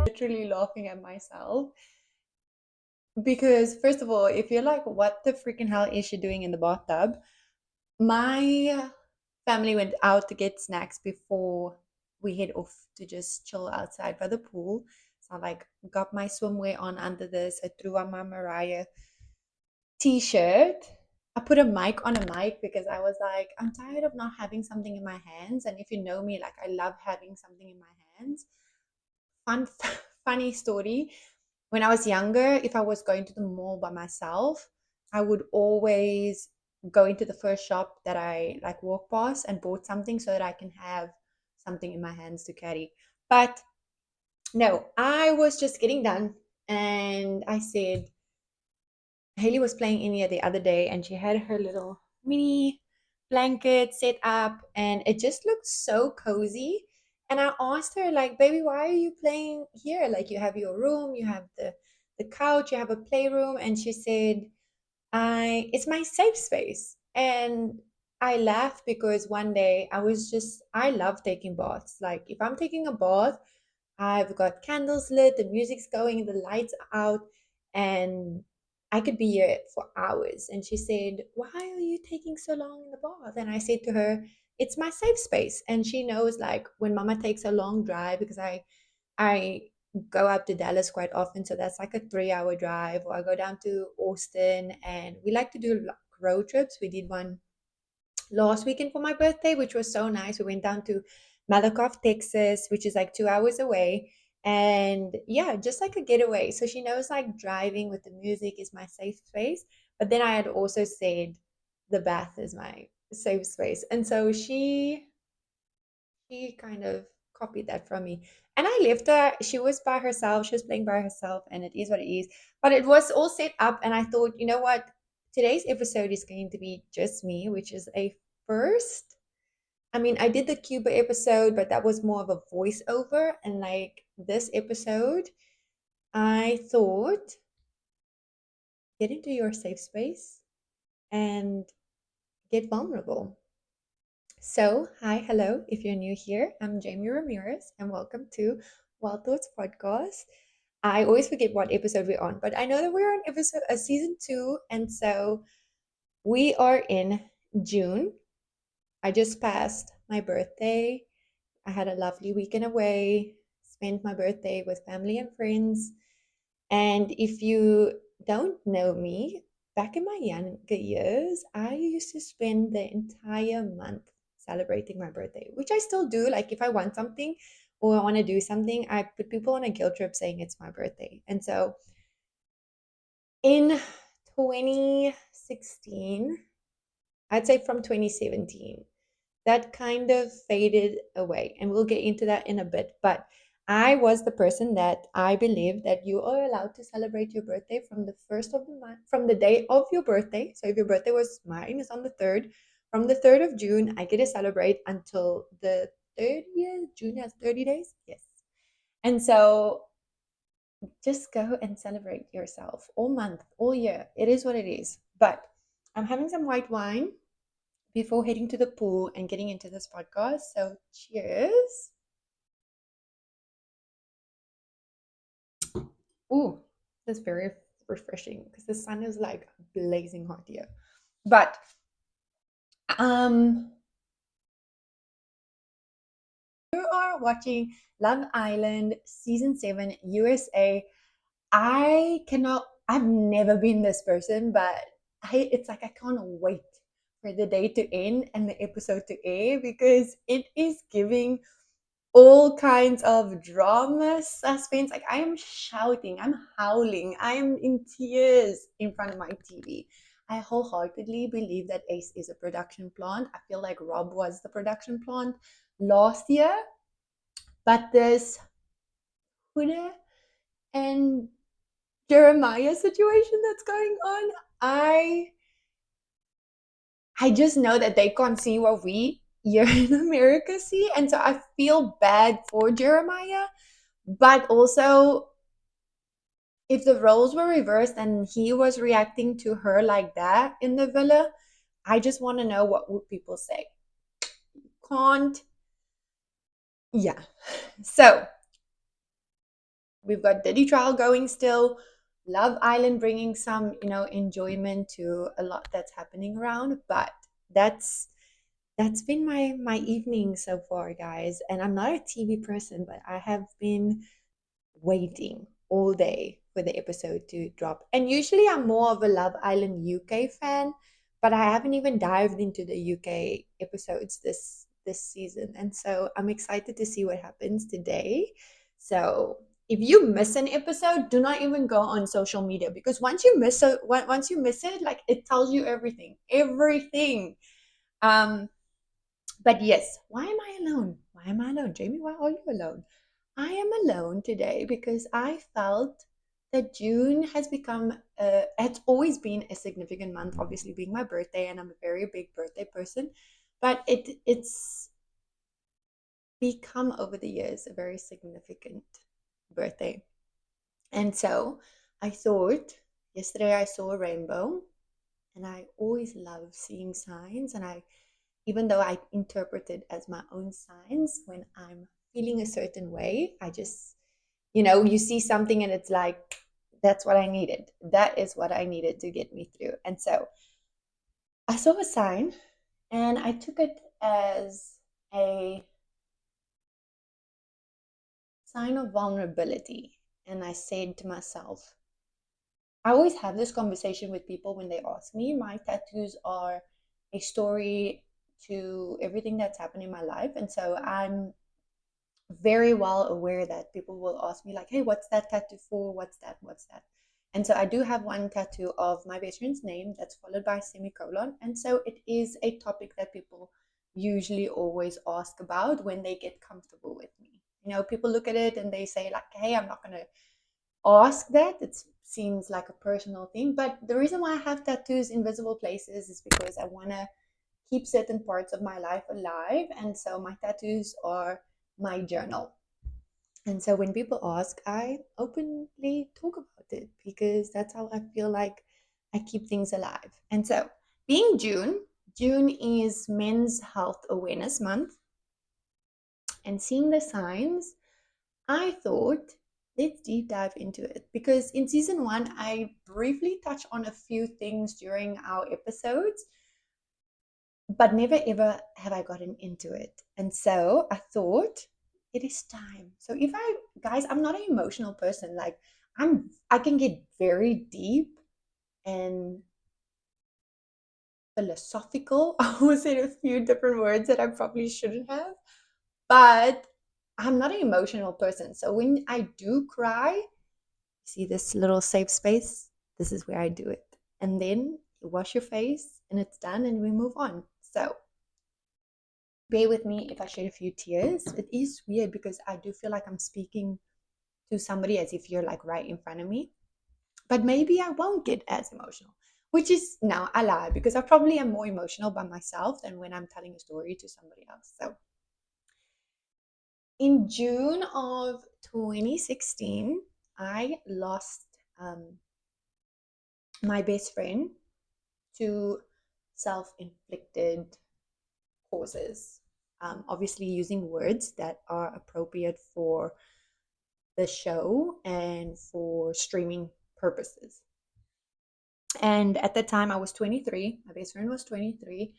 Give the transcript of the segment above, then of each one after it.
Literally laughing at myself because, first of all, if you're like, what the freaking hell is she doing in the bathtub? My family went out to get snacks before we head off to just chill outside by the pool. So I like got my swimwear on under this. I threw on my Mariah t-shirt. I put a mic on a mic because I was like, I'm tired of not having something in my hands. And if you know me, like I love having something in my hands. Fun, funny story. When I was younger, if I was going to the mall by myself, I would always go into the first shop that I like walk past and bought something so that I can have something in my hands to carry. But no, I was just getting done and I said, Haley was playing India the other day and she had her little mini blanket set up and it just looked so cozy. And I asked her, like, baby, why are you playing here? Like, you have your room, you have the couch, you have a playroom. And she said, it's my safe space. And I laughed because one day I love taking baths. Like, if I'm taking a bath, I've got candles lit, the music's going, the lights are out, and I could be here for hours. And she said, why are you taking so long in the bath? And I said to her, it's my safe space. And she knows, like, when mama takes a long drive, because I go up to Dallas quite often, so that's like a 3-hour drive, or I go down to Austin, and we like to do road trips. We did one last weekend for my birthday, which was so nice. We went down to Malakoff, Texas, which is like 2 hours away. And yeah, just like a getaway. So she knows like driving with the music is my safe space. But then I had also said the bath is my safe space. And so she kind of copied that from me. And I left her. She was by herself. She was playing by herself, and it is what it is. But it was all set up, and I thought, you know what? Today's episode is going to be just me, which is a first. I mean, I did the Cuba episode, but that was more of a voiceover. And like this episode, I thought get into your safe space and get vulnerable. So, hi, hello. If you're new here, I'm Jamie Ramirez, and welcome to Wild Thoughts Podcast. I always forget what episode we're on, but I know that we're on episode season 2, and so we are in June. I just passed my birthday. I had a lovely weekend away, spent my birthday with family and friends. And if you don't know me, back in my younger years, I used to spend the entire month celebrating my birthday, which I still do. Like if I want something or I want to do something, I put people on a guilt trip saying it's my birthday. And so in 2016, I'd say from 2017, that kind of faded away. And we'll get into that in a bit. But I was the person that I believed that you are allowed to celebrate your birthday from the first of the month, from the day of your birthday. So if your birthday was mine, is on the 3rd. From the 3rd of June, I get to celebrate until the 30th. June has 30 days. Yes. And so just go and celebrate yourself all month, all year. It is what it is. But I'm having some white wine before heading to the pool and getting into this podcast. So cheers. Ooh, that's very refreshing because the sun is like blazing hot here. But um you are watching Love Island season 7 USA. I've never been this person, but it's like I can't wait for the day to end and the episode to air because it is giving all kinds of drama, suspense. Like I am shouting, I'm howling, I am in tears in front of my TV. I wholeheartedly believe that Ace is a production plant. I feel like Rob was the production plant last year, but this Huda and Jeremiah situation that's going on, I just know that they can't see what we here in America see, and so I feel bad for Jeremiah. But also, if the roles were reversed and he was reacting to her like that in the villa, I just want to know what would people say. Can't. Yeah. So We've got Diddy trial going still. Love Island bringing some, enjoyment to a lot that's happening around. But that's that's been my evening so far, guys. And I'm not a TV person, but I have been waiting all day for the episode to drop. And usually I'm more of a Love Island UK fan, but I haven't even dived into the UK episodes this season. And so I'm excited to see what happens today. So if you miss an episode, do not even go on social media, because once you miss it, like, it tells you everything. Everything. Um but yes, why am I alone? Why am I alone? Jamie, why are you alone? I am alone today because I felt that June has become, it's always been a significant month, obviously being my birthday, and I'm a very big birthday person, but it's become over the years a very significant birthday. And so I thought, yesterday I saw a rainbow, and I always love seeing signs, and even though I interpret it as my own signs, when I'm feeling a certain way, I just, you see something and it's like, that's what I needed. That is what I needed to get me through. And so I saw a sign, and I took it as a sign of vulnerability. And I said to myself, I always have this conversation with people when they ask me. My tattoos are a story to everything that's happened in my life. And so I'm very well aware that people will ask me, like, hey, what's that tattoo for? What's that? And so I do have one tattoo of my best friend's name that's followed by a semicolon. And so it is a topic that people usually always ask about when they get comfortable with me. People look at it and they say, like, hey, I'm not going to ask that. It seems like a personal thing. But the reason why I have tattoos in visible places is because I want to keep certain parts of my life alive. And so my tattoos are my journal. And so when people ask, I openly talk about it, because that's how I feel like I keep things alive. And so, being June is Men's Health Awareness Month, and seeing the signs, I thought, let's deep dive into it, because in season one, I briefly touched on a few things during our episodes, but never ever have I gotten into it. And so I thought, it is time. So guys, I'm not an emotional person. Like, I can get very deep and philosophical. I almost said a few different words that I probably shouldn't have, but I'm not an emotional person. So when I do cry, see this little safe space? This is where I do it. And then you wash your face and it's done, and we move on. So bear with me if I shed a few tears. It is weird because I do feel like I'm speaking to somebody as if you're like right in front of me. But maybe I won't get as emotional, which is, no, I lie, because I probably am more emotional by myself than when I'm telling a story to somebody else. So in June of 2016, I lost my best friend to self inflicted causes. Obviously, using words that are appropriate for the show and for streaming purposes. And at the time, I was 23. My best friend was 23.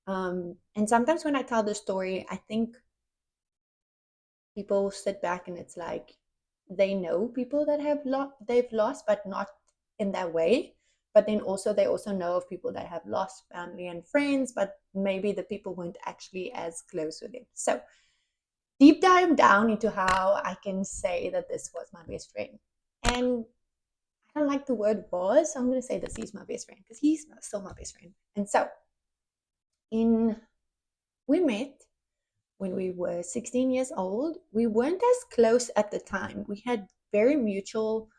And sometimes when I tell the story, I think people sit back and it's like they know people that they've lost, but not in that way. But then also they also know of people that have lost family and friends, but maybe the people weren't actually as close with them. So deep dive down into how I can say that this was my best friend. And I don't like the word was, so I'm going to say this, he's my best friend, because he's still my best friend. And so in we met when we were 16 years old. We weren't as close at the time. We had mutual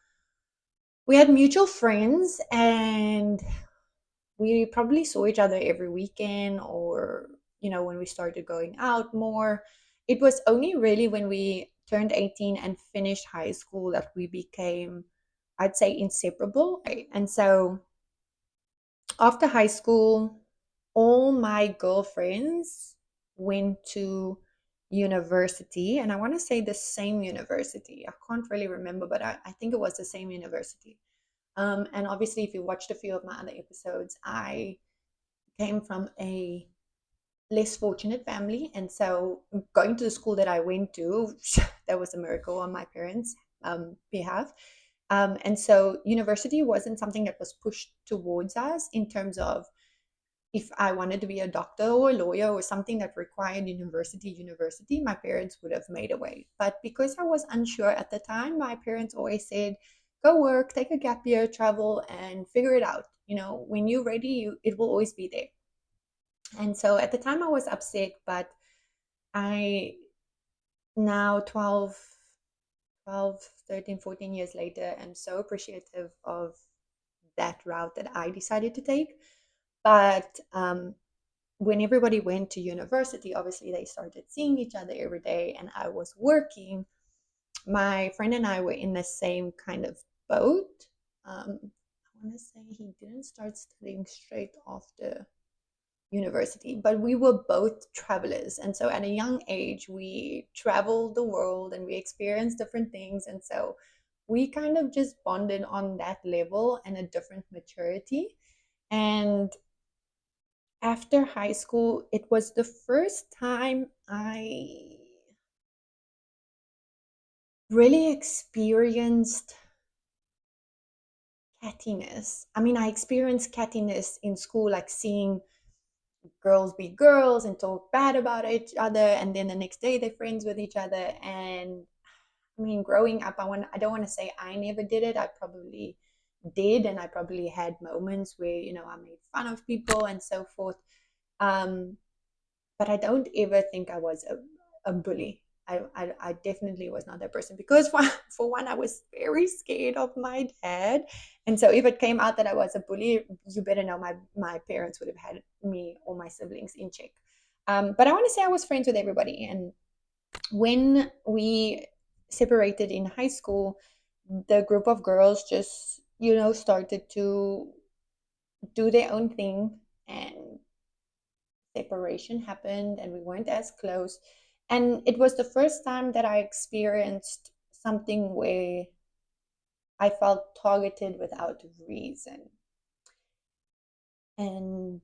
friends, and we probably saw each other every weekend, or when we started going out more. It was only really when we turned 18 and finished high school that we became, I'd say, inseparable. And so after high school, all my girlfriends went to university, and I want to say the same university. I can't really remember, but I think it was the same university. And obviously, if you watched a few of my other episodes, I came from a less fortunate family, and so going to the school that I went to, that was a miracle on my parents' behalf. And so university wasn't something that was pushed towards us in terms of if I wanted to be a doctor or a lawyer or something that required university, my parents would have made a way. But because I was unsure at the time, my parents always said, go work, take a gap year, travel, and figure it out. When you're ready, it will always be there. And so at the time I was upset, but I now 13, 14 years later, am so appreciative of that route that I decided to take. But when everybody went to university, obviously they started seeing each other every day, and I was working. My friend and I were in the same kind of boat. I want to say he didn't start studying straight after university, but we were both travelers. And so at a young age, we traveled the world and we experienced different things. And so we kind of just bonded on that level and a different maturity. And after high school, it was the first time I really experienced cattiness. I mean, I experienced cattiness in school, like seeing girls be girls and talk bad about each other, and then the next day they're friends with each other. And I mean, growing up, I don't want to say I never did it. I probably did, and I probably had moments where I made fun of people and so forth. Um, but I don't ever think I was a bully. I definitely was not that person because for one, I was very scared of my dad. And so if it came out that I was a bully, you better know my parents would have had me or my siblings in check. But I want to say I was friends with everybody. And when we separated in high school, the group of girls just, started to do their own thing, and separation happened and we weren't as close. And it was the first time that I experienced something where I felt targeted without reason. And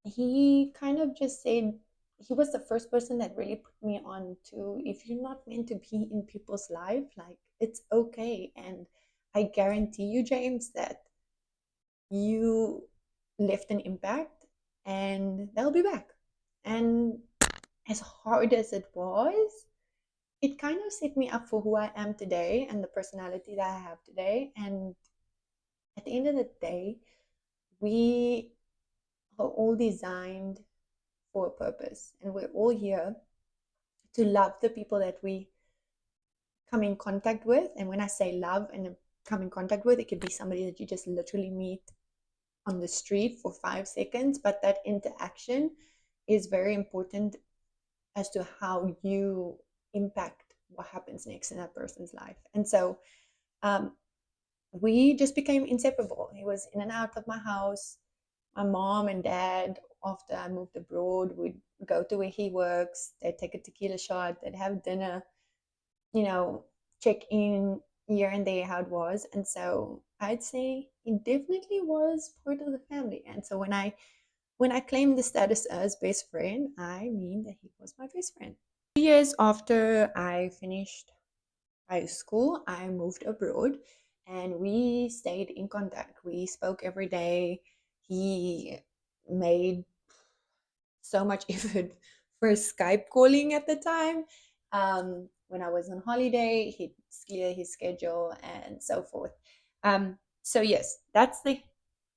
he kind of just said, he was the first person that really put me on to, if you're not meant to be in people's life, like, it's okay. And I guarantee you, James, that you left an impact and they'll be back. And as hard as it was, it kind of set me up for who I am today and the personality that I have today. And at the end of the day, we are all designed for a purpose, and we're all here to love the people that we come in contact with. And when I say love and come in contact with, it could be somebody that you just literally meet on the street for 5 seconds, but that interaction is very important as to how you impact what happens next in that person's life. And so we just became inseparable. He was in and out of my house. My mom and dad, after I moved abroad, would go to where he works. They'd take a tequila shot. They'd have dinner, check in here and there how it was. And so I'd say he definitely was part of the family. And so when I claim the status as best friend, I mean that he was my best friend. 2 years after I finished high school, I moved abroad and we stayed in contact. We spoke every day. He made so much effort for Skype calling at the time. When I was on holiday, he'd clear his schedule and so forth. So, yes, that's the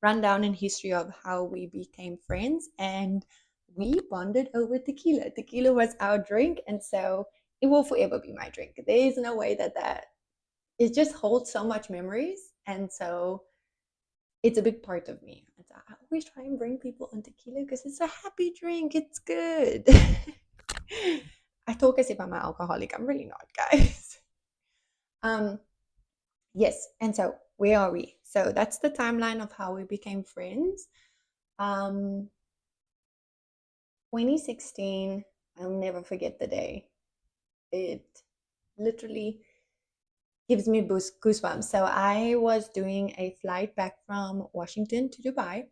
rundown and history of how we became friends. And we bonded over tequila. Tequila was our drink. And so it will forever be my drink. There is no way that it just holds so much memories. And so it's a big part of me. And so I always try and bring people on tequila because it's a happy drink. It's good. I talk as if I'm an alcoholic. I'm really not, guys. Um, yes. And so where are we? So that's the timeline of how we became friends. 2016, I'll never forget the day. It literally gives me goosebumps. So I was doing a flight back from Washington to Dubai,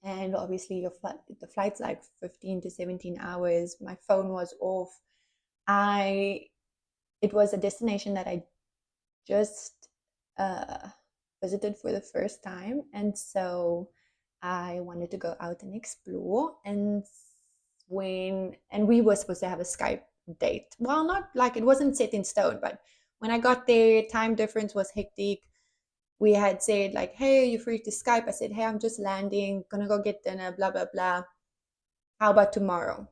and obviously the flight's like 15 to 17 hours. My phone was off. I It was a destination that I just uh, visited for the first time, and so I wanted to go out and explore. And we were supposed to have a Skype date. Well, not like it wasn't set in stone, but when I got there, time difference was hectic. We had said like, "Hey, are you free to Skype?" I said, "Hey, I'm just landing, gonna go get dinner, blah blah blah. How about tomorrow?"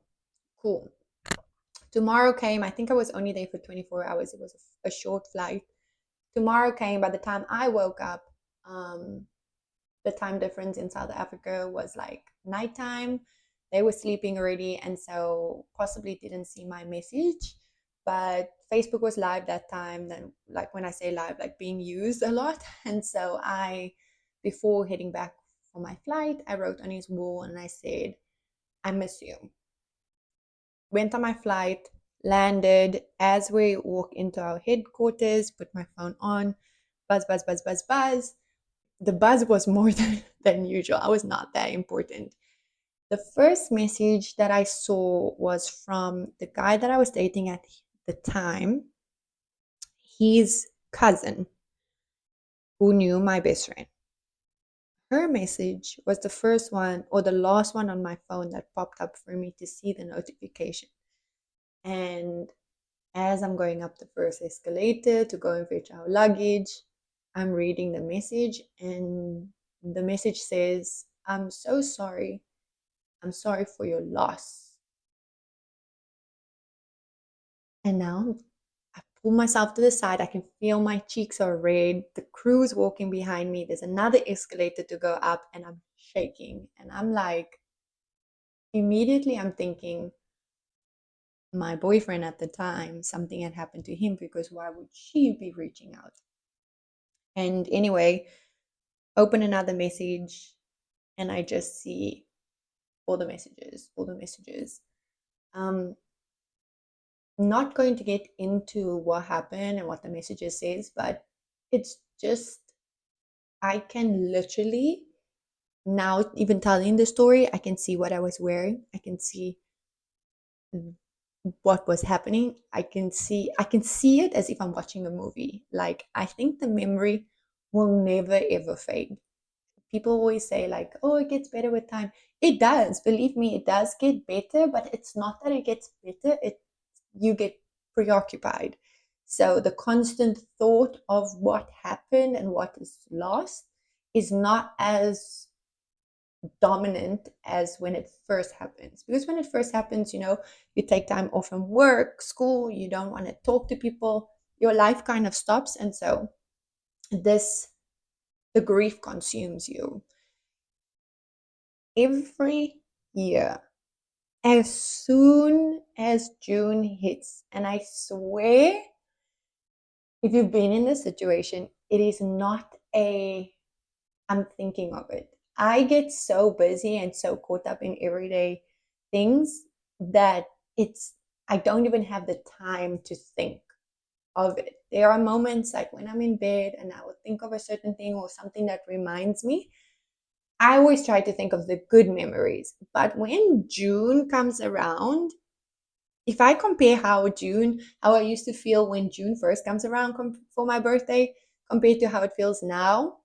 Cool. Tomorrow came. I think I was only there for 24 hours. It was a short flight. Tomorrow came. By the time I woke up, um, the time difference in South Africa was like nighttime. They were sleeping already, and so possibly didn't see my message. But Facebook was live that time. Then, like when I say live, like being used a lot. And so before heading back for my flight, I wrote on his wall and I said, "I miss you." Went on my flight, landed. As we walk into our headquarters, put my phone on, buzz, buzz, buzz, buzz, buzz. The buzz was more than usual. I was not that important. The first message that I saw was from the guy that I was dating at the time, his cousin, who knew my best friend. Her message was the first one or the last one on my phone that popped up for me to see the notification. And as I'm going up the first escalator to go and fetch our luggage, I'm reading the message, and the message says, "I'm so sorry. I'm sorry for your loss." And now I pull myself to the side. I can feel my cheeks are red. The crew's walking behind me. There's another escalator to go up, and I'm shaking. And I'm like, immediately, I'm thinking, my boyfriend at the time, something had happened to him because why would she be reaching out? And anyway, open another message, and I just see all the messages, all the messages. Um, not going to get into what happened and what the messages says, but it's just I can literally now, even telling the story, I can see what I was wearing. I can see what was happening. I can see it as if I'm watching a movie. Like I think the memory will never ever fade. People always say like, oh, it gets better with time. It does. Believe me, it does get better, but it's not that it gets better. You get preoccupied. So the constant thought of what happened and what is lost is not as dominant as when it first happens. Because when it first happens, you take time off from work, school, you don't want to talk to people, your life kind of stops. And so this, the grief consumes you. Every year, as soon as June hits, and I swear, if you've been in this situation, it is not I'm thinking of it. I get so busy and so caught up in everyday things that it's I don't even have the time to think of it. There are moments like when I'm in bed and I will think of a certain thing or something that reminds me. I always try to think of the good memories. But when June comes around, if I compare how I used to feel when June 1st comes around for my birthday, compared to how it feels now,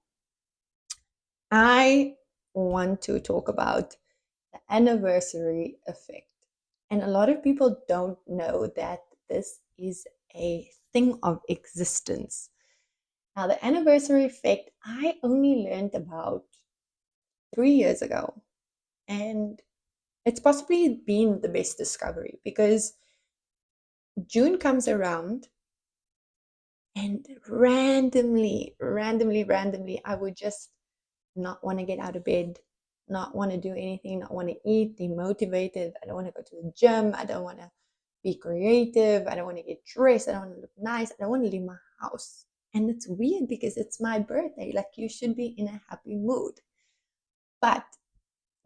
I want to talk about the anniversary effect. And a lot of people don't know that this is a thing of existence. Now, the anniversary effect, I only learned about 3 years ago. And it's possibly been the best discovery because June comes around and randomly, I would just not want to get out of bed, not want to do anything, not want to eat, demotivated. I don't want to go to the gym. I don't want to be creative. I don't want to get dressed. I don't want to look nice. I don't want to leave my house. And it's weird because it's my birthday. Like you should be in a happy mood. But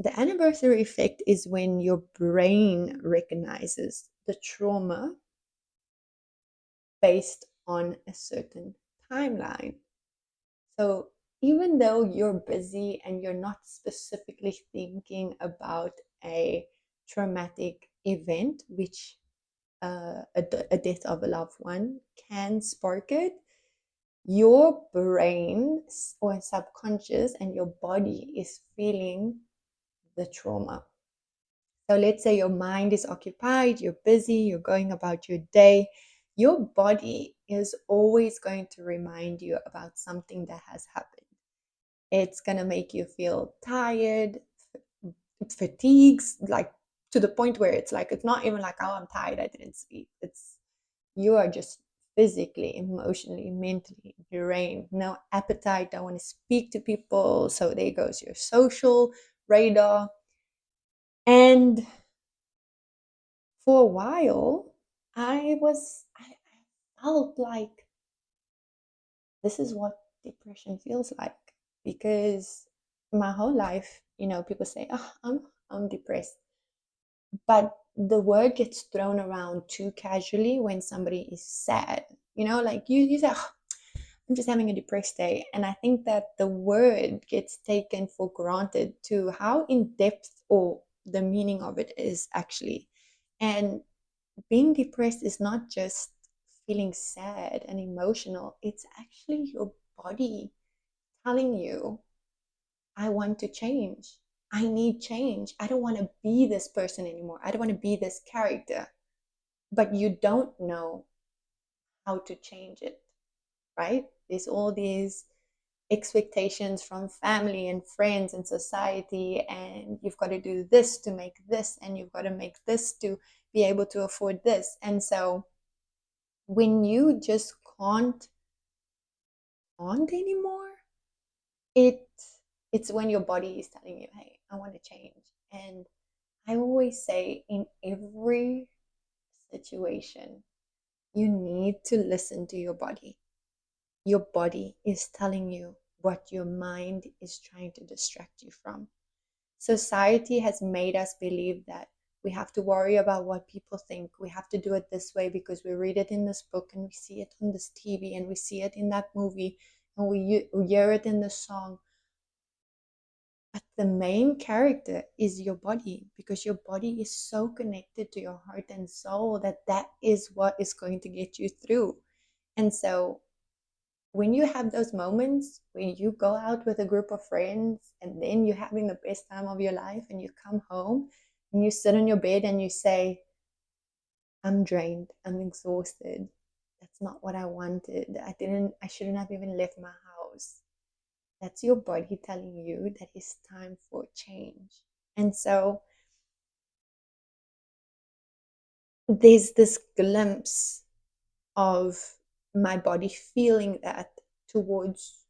The anniversary effect is when your brain recognizes the trauma based on a certain timeline. So even though you're busy and you're not specifically thinking about a traumatic event, which a death of a loved one can spark it, your brain or subconscious and your body is feeling the trauma. So let's say your mind is occupied, you're busy, you're going about your day. Your body is always going to remind you about something that has happened. It's going to make you feel tired, fatigues, like to the point where it's like, it's not even like, oh, I'm tired, I didn't sleep. It's you are just physically, emotionally, mentally drained, no appetite, don't want to speak to people. So there goes your social radar. And for a while, I felt like this is what depression feels like because my whole life, people say, oh, I'm depressed. But the word gets thrown around too casually when somebody is sad. Like you say, oh, I'm just having a depressed day. And I think that the word gets taken for granted to how in depth or the meaning of it is actually. And being depressed is not just feeling sad and emotional, it's actually your body telling you, I want to change. I need change. I don't want to be this person anymore. I don't want to be this character. But you don't know how to change it, right? There's all these expectations from family and friends and society, and you've got to do this to make this, and you've got to make this to be able to afford this. And so when you just can't anymore, it it's when your body is telling you, hey, I want to change. And I always say, in every situation, you need to listen to your body. Your body is telling you what your mind is trying to distract you from. Society has made us believe that we have to worry about what people think. We have to do it this way because we read it in this book and we see it on this TV and we see it in that movie and we hear it in the song. But the main character is your body, because your body is so connected to your heart and soul that is what is going to get you through. And so when you have those moments when you go out with a group of friends and then you're having the best time of your life and you come home and you sit on your bed and you say, I'm drained, I'm exhausted, that's not what I wanted, I shouldn't have even left my house. That's your body telling you that it's time for change. And so there's this glimpse of my body feeling that towards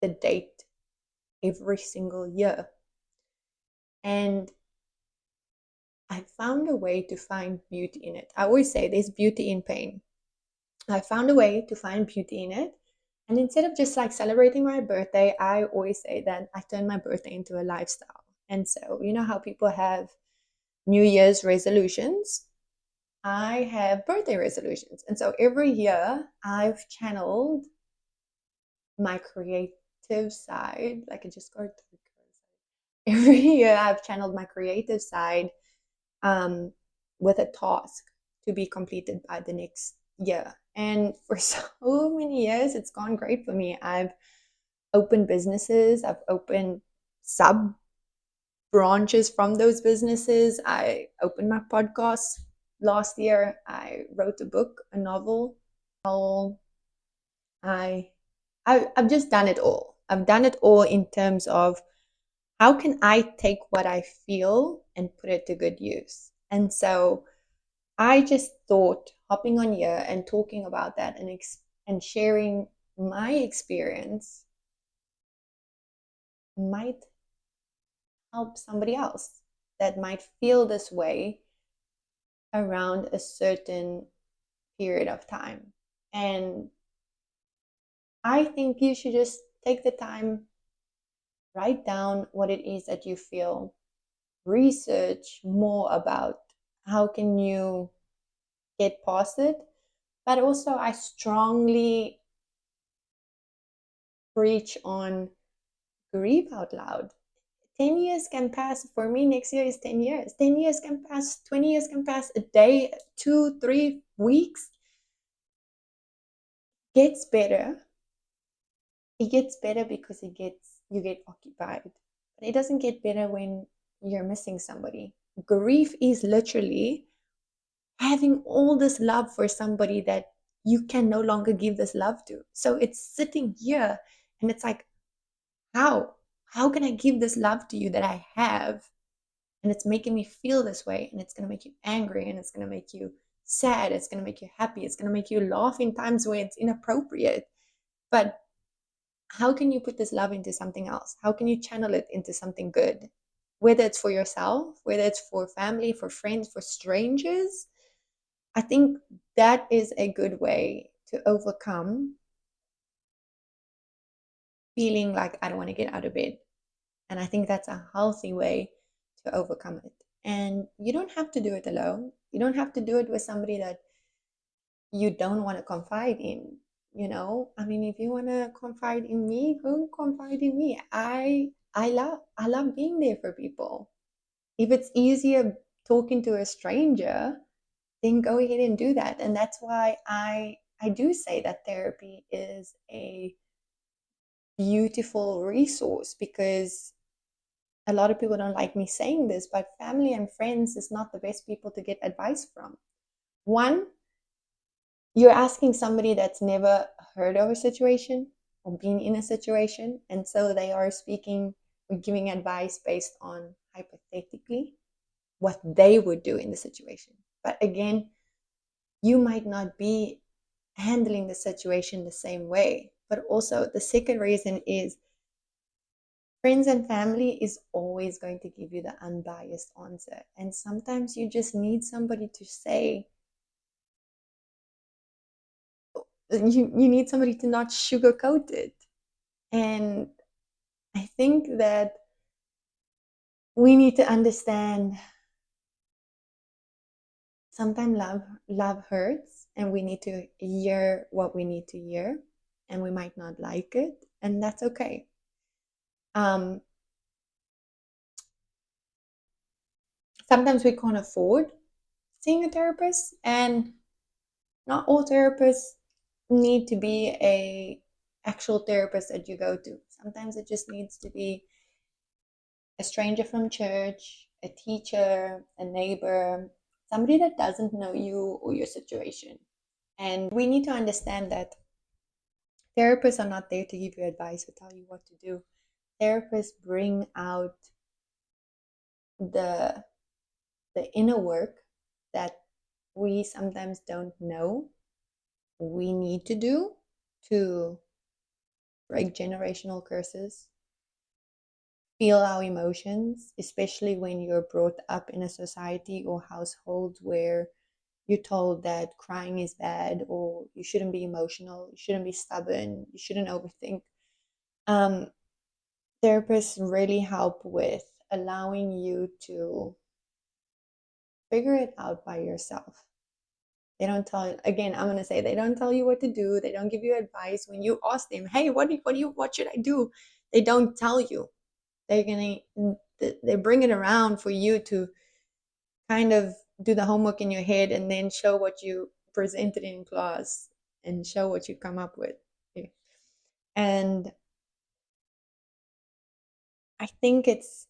the date every single year. And I found a way to find beauty in it. I always say there's beauty in pain. I found a way to find beauty in it. And instead of just like celebrating my birthday, I always say that I turn my birthday into a lifestyle. And so, you know how people have New Year's resolutions? I have birthday resolutions. And so every year I've channeled my creative side. Like I just got every year I've channeled my creative side um, with a task to be completed by the next year. And for so many years, it's gone great for me. I've opened businesses, I've opened sub branches from those businesses. I opened my podcast last year. I wrote a book, a novel. I, I've just done it all. I've done it all in terms of how can I take what I feel and put it to good use. And so I just thought hopping on here and talking about that and sharing my experience might help somebody else that might feel this way around a certain period of time. And I think you should just take the time Write down what it is that you feel. Research more about how can you get past it. But also, I strongly preach on grieve out loud. 10 years can pass. For me, next year is 10 years. 10 years can pass. 20 years can pass. A day, 2, 3 weeks gets better. It gets better because you get occupied. But it doesn't get better when you're missing somebody. Grief is literally having all this love for somebody that you can no longer give this love to. So it's sitting here and it's like, how? How can I give this love to you that I have? And it's making me feel this way, and it's going to make you angry, and it's going to make you sad, it's going to make you happy, it's going to make you laugh in times where it's inappropriate. But how can you put this love into something else? How can you channel it into something good? Whether it's for yourself, whether it's for family, for friends, for strangers, I think that is a good way to overcome feeling like I don't want to get out of bed. And I think that's a healthy way to overcome it. And you don't have to do it alone. You don't have to do it with somebody that you don't want to confide in. I mean, if you want to confide in me, go confide in me. I love being there for people. If it's easier talking to a stranger, then go ahead and do that. And that's why I do say that therapy is a beautiful resource, because a lot of people don't like me saying this, but family and friends is not the best people to get advice from. One, you're asking somebody that's never heard of a situation or been in a situation, and so they are speaking or giving advice based on hypothetically what they would do in the situation. But again, you might not be handling the situation the same way. But also, the second reason is friends and family is always going to give you the unbiased answer. And sometimes you just need somebody to say, you need somebody to not sugarcoat it. And I think that we need to understand sometimes love hurts, and we need to hear what we need to hear, and we might not like it, and that's okay. um Sometimes we can't afford seeing a therapist, and not all therapists need to be a actual therapist that you go to. Sometimes it just needs to be a stranger from church, a teacher, a neighbor, somebody that doesn't know you or your situation. And we need to understand that therapists are not there to give you advice or tell you what to do. Therapists bring out the the inner work that we sometimes don't know we need to do to break generational curses, feel our emotions, especially when you're brought up in a society or household where you're told that crying is bad, or you shouldn't be emotional, you shouldn't be stubborn, you shouldn't overthink. Um, Therapists really help with allowing you to figure it out by yourself. They don't tell, again, I'm gonna say, they don't tell you what to do. They don't give you advice when you ask them, hey, what should I do? They don't tell you. They're gonna they bring it around for you to kind of do the homework in your head and then show what you presented in class and show what you come up with. Yeah. And I think it's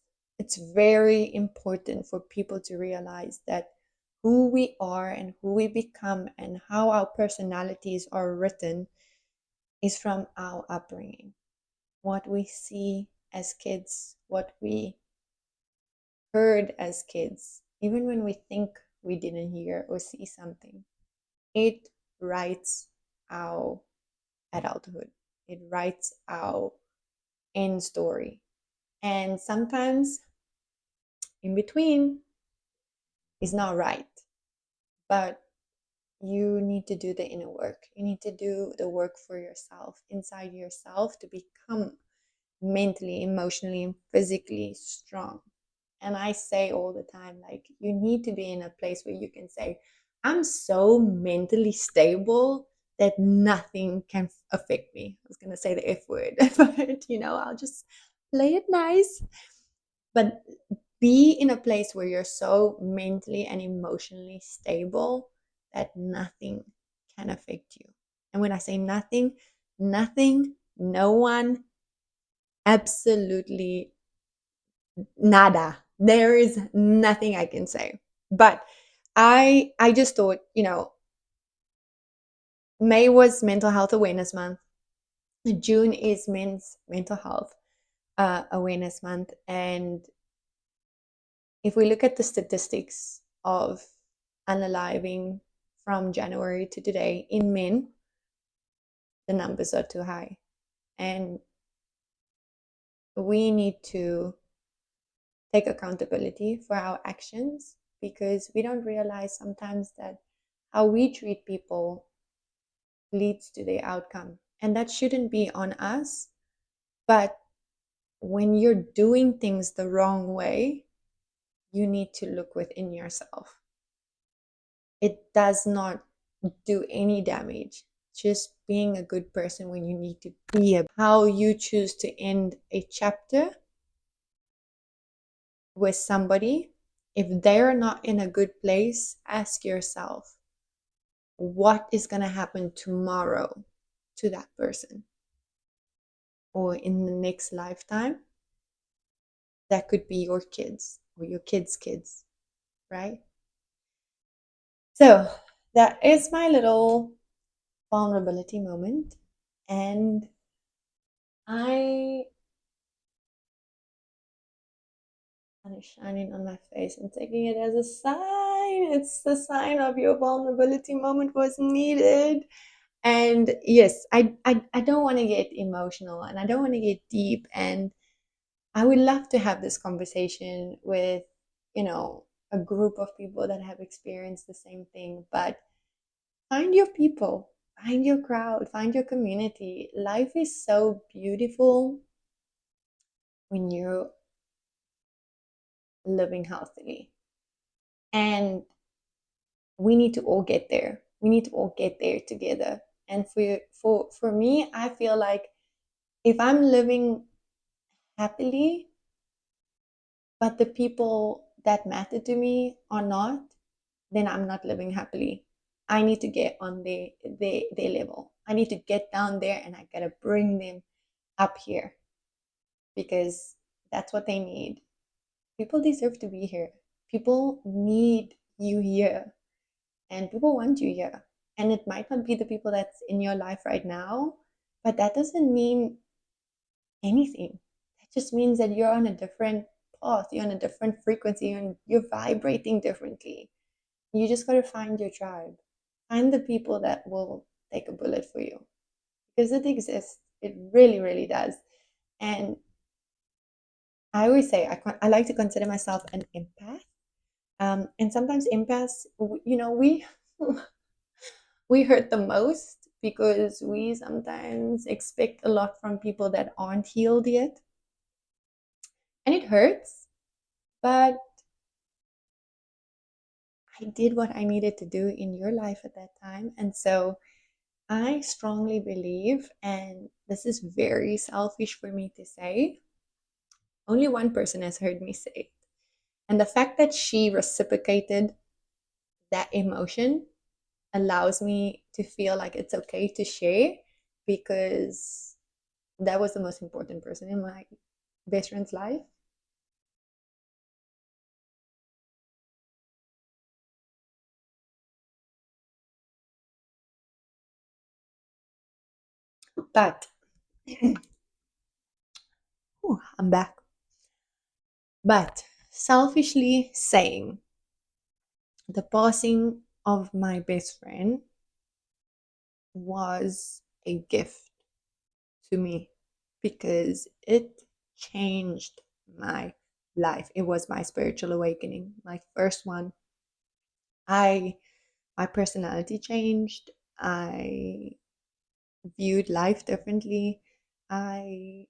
very important for people to realize that who we are and who we become and how our personalities are written is from our upbringing. What we see as kids, what we heard as kids, even when we think we didn't hear or see something, it writes our adulthood. It writes our end story. And sometimes in between is not right, but you need to do the inner work. You need to do the work for yourself, inside yourself, to become mentally, emotionally, and physically strong. And I say all the time, like, you need to be in a place where you can say, I'm so mentally stable that nothing can affect me. I was going to say the F word, but I'll just play it nice. But be in a place where you're so mentally and emotionally stable that nothing can affect you. And when I say nothing, nothing, no one, absolutely nada. There is nothing I can say. But I just thought, May was Mental Health Awareness Month. June is Men's Mental Health Awareness Month. And if we look at the statistics of unaliving from January to today in men, the numbers are too high. And we need to take accountability for our actions, because we don't realize sometimes that how we treat people leads to the outcome. And that shouldn't be on us. But when you're doing things the wrong way, you need to look within yourself. It does not do any damage. Just being a good person when you need to be. How you choose to end a chapter with somebody, if they're not in a good place, ask yourself, what is going to happen tomorrow to that person, or in the next lifetime? That could be your kids or your kids' kids, right? So that is my little vulnerability moment. And I kind of shining on my face and taking it as a sign. It's the sign of your vulnerability moment was needed. And yes, I don't want to get emotional and I don't want to get deep. And I would love to have this conversation with, a group of people that have experienced the same thing. But find your people, find your crowd, find your community. Life is so beautiful when you're living healthily. And we need to all get there. We need to all get there together. And for me, I feel like if I'm living happily, but the people that matter to me are not, then I'm not living happily. I need to get on their level. I need to get down there and I gotta bring them up here, because that's what they need. People deserve to be here. People need you here, and people want you here. And it might not be the people that's in your life right now, but that doesn't mean anything. That just means that you're on a different path, you're on a different frequency, and you're vibrating differently. You just got to find your tribe. Find the people that will take a bullet for you, because it exists. It really, really does. And I always say I like to consider myself an empath. And sometimes empaths, we we hurt the most because we sometimes expect a lot from people that aren't healed yet, and it hurts. But I did what I needed to do in your life at that time, and so I strongly believe, and this is very selfish for me to say, only one person has heard me say it. And the fact that she reciprocated that emotion allows me to feel like it's okay to share, because that was the most important person in my best friend's life. But I'm back. But selfishly saying, the passing of my best friend was a gift to me, because it changed my life. It was my spiritual awakening, my first one. I My personality changed. I viewed life differently. I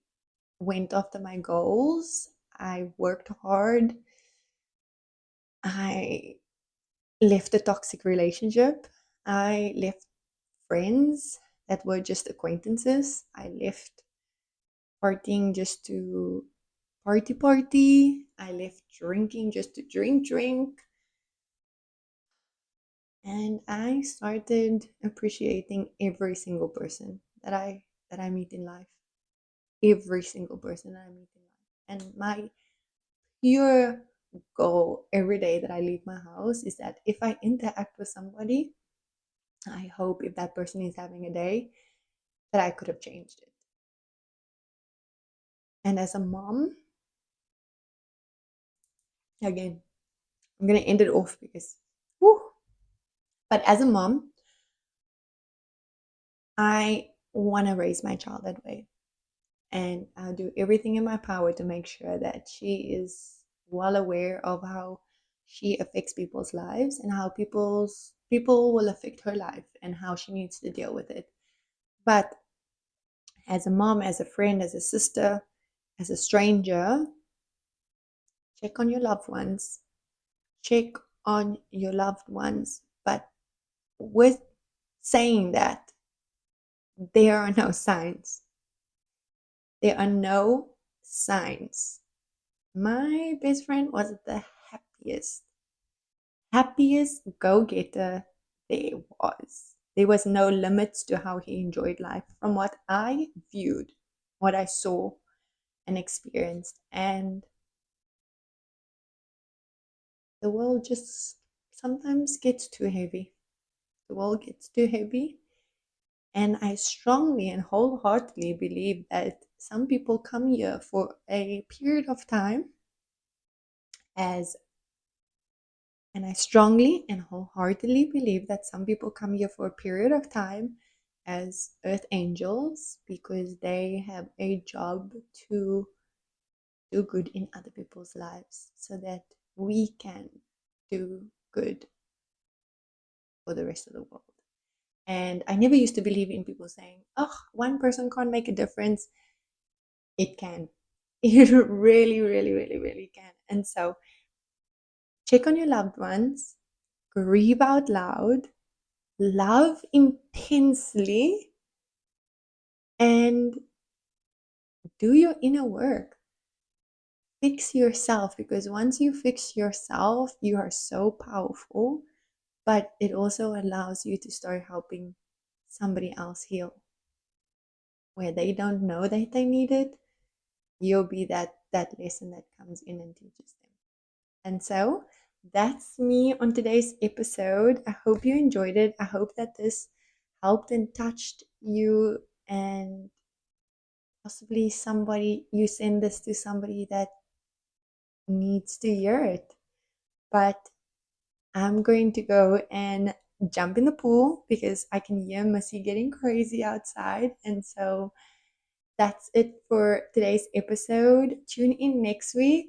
went after my goals. I worked hard. I left a toxic relationship. I left friends that were just acquaintances. I left partying just to party. I left drinking just to drink. And I started appreciating every single person that I meet in life. Every single person that I meet in life. And my pure goal every day that I leave my house is that if I interact with somebody, I hope if that person is having a day that I could have changed it. And as a mom, again, I'm gonna end it off because, whew. But as a mom, I want to raise my child that way, and I'll do everything in my power to make sure that she is well aware of how she affects people's lives and how people will affect her life and how she needs to deal with it. But as a mom, as a friend, as a sister, as a stranger, check on your loved ones. Check on your loved ones. But with saying that, there are no signs. There are no signs. My best friend was the happiest go-getter there was. There was no limits to how he enjoyed life from what I viewed, what I saw and experienced. And the world just sometimes gets too heavy. The world gets too heavy. And I strongly and wholeheartedly believe that some people come here for a period of time as and I strongly and wholeheartedly believe that some people come here for a period of time as earth angels because they have a job to do good in other people's lives so that we can do good for the rest of the world. And I never used to believe in people saying, oh, one person can't make a difference. It can. It really, really, really, really can. And so check on your loved ones, grieve out loud, love intensely, and do your inner work. Fix yourself because once you fix yourself, you are so powerful, but it also allows you to start helping somebody else heal. Where they don't know that they need it, you'll be that lesson that comes in and teaches them. And so that's me on today's episode. I hope you enjoyed it. I hope that this helped and touched you, and possibly somebody you send this to somebody that needs to hear it. But I'm going to go and jump in the pool because I can hear Missy getting crazy outside. And so that's it for today's episode. Tune in next week